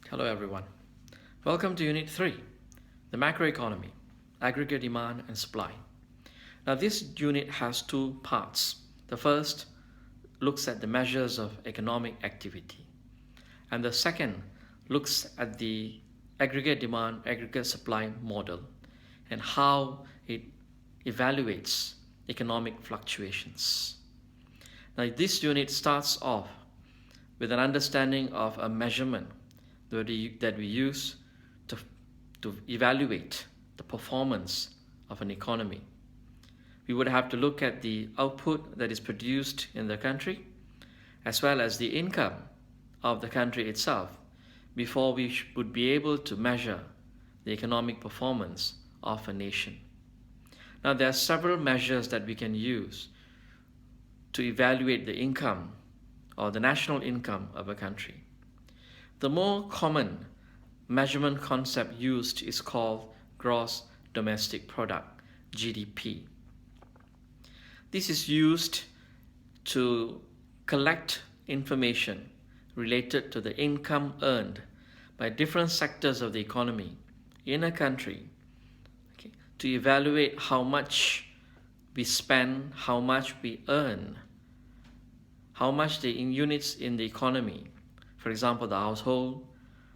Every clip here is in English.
Hello everyone. Welcome to Unit 3, the macroeconomy, aggregate demand and supply. Now this unit has two parts. The first looks at the measures of economic activity, and the second looks at the aggregate demand, aggregate supply model and how it evaluates economic fluctuations. Now this unit starts off with an understanding of a measurement that we use to evaluate the performance of an economy. We would have to look at the output that is produced in the country as well as the income of the country itself before we would be able to measure the economic performance of a nation. Now there are several measures that we can use to evaluate the income or the national income of a country. The more common measurement concept used is called gross domestic product, GDP. This is used to collect information related to the income earned by different sectors of the economy in a country, to evaluate how much we spend, how much we earn, how much the units in the economy, for example, the household,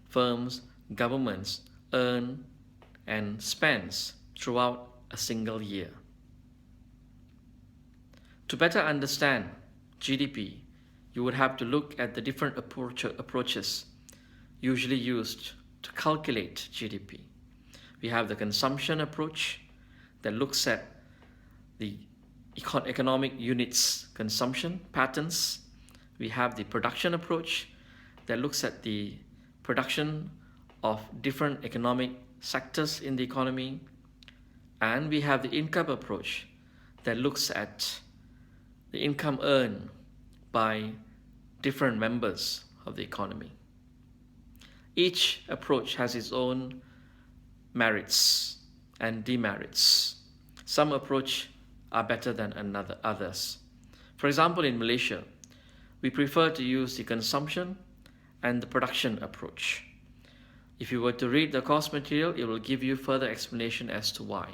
firms, governments earn and spends throughout a single year. To better understand GDP, you would have to look at the different approaches usually used to calculate GDP. We have the consumption approach that looks at the economic units consumption patterns. We have the production approach that looks at the production of different economic sectors in the economy. And we have the income approach that looks at the income earned by different members of the economy. Each approach has its own merits and demerits. Some approaches are better than others. For example, in Malaysia, we prefer to use the consumption and the production approach. If you were to read the course material, it will give you further explanation as to why.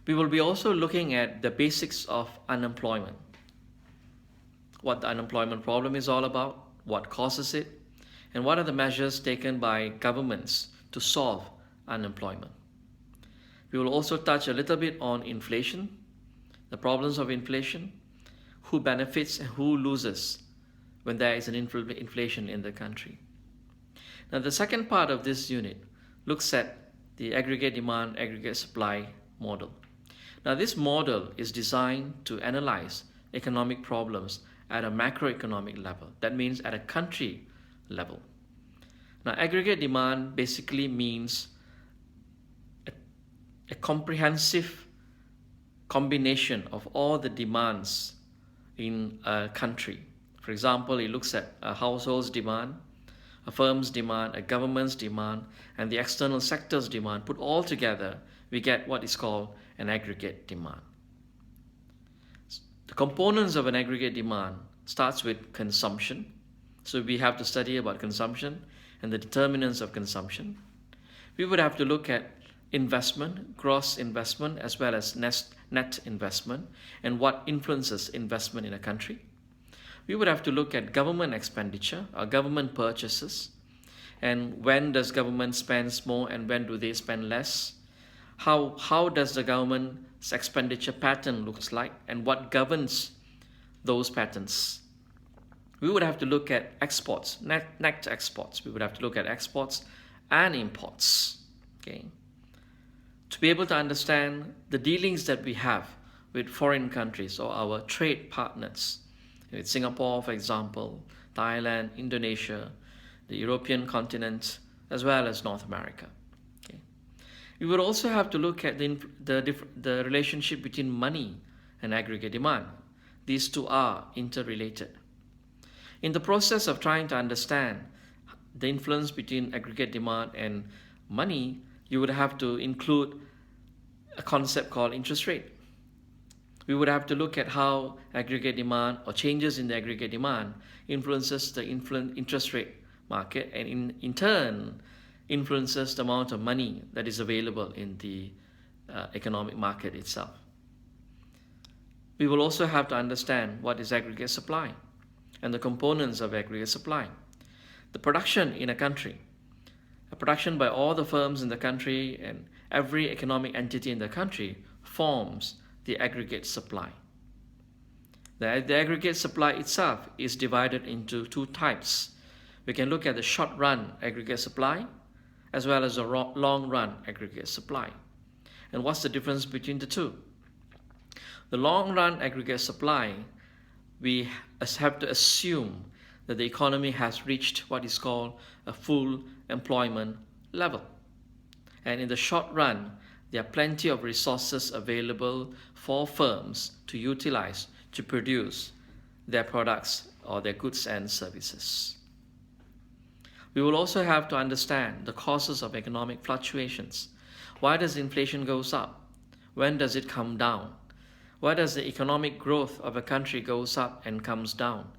We will be also looking at the basics of unemployment, what the unemployment problem is all about, what causes it, and what are the measures taken by governments to solve unemployment. We will also touch a little bit on inflation, the problems of inflation, who benefits and who loses when there is an inflation in the country. Now the second part of this unit looks at the aggregate demand, aggregate supply model. Now this model is designed to analyze economic problems at a macroeconomic level. That means at a country level. Now aggregate demand basically means a comprehensive combination of all the demands in a country. For example, it looks at a household's demand, a firm's demand, a government's demand, and the external sector's demand. Put all together, we get what is called an aggregate demand. The components of an aggregate demand starts with consumption. So we have to study about consumption and the determinants of consumption. We would have to look at investment, gross investment, as well as net investment, and what influences investment in a country. We would have to look at government expenditure, or government purchases, and when does government spend more and when do they spend less? How does the government's expenditure pattern looks like, and what governs those patterns? We would have to look at exports, net exports. We would have to look at exports and imports. Okay. To be able to understand the dealings that we have with foreign countries or our trade partners, with Singapore, for example, Thailand, Indonesia, the European continent, as well as North America. Okay. We would also have to look at the relationship between money and aggregate demand. These two are interrelated. In the process of trying to understand the influence between aggregate demand and money, you would have to include a concept called interest rate. We would have to look at how aggregate demand or changes in the aggregate demand influences the interest rate market, and in turn influences the amount of money that is available in the economic market itself. We will also have to understand what is aggregate supply and the components of aggregate supply. The production in a country, a production by all the firms in the country and every economic entity in the country forms the aggregate supply. The aggregate supply itself is divided into two types. We can look at the short-run aggregate supply as well as the long-run aggregate supply. And what's the difference between the two? The long-run aggregate supply, we have to assume that the economy has reached what is called a full employment level. And in the short run, there are plenty of resources available for firms to utilize to produce their products or their goods and services. We will also have to understand the causes of economic fluctuations. Why does inflation goes up? When does it come down? Why does the economic growth of a country goes up and comes down?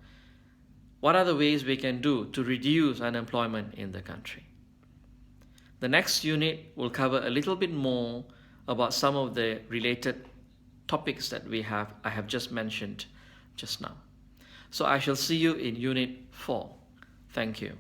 What are the ways we can do to reduce unemployment in the country? The next unit will cover a little bit more about some of the related topics that I have just mentioned just now. So I shall see you in Unit 4. Thank you.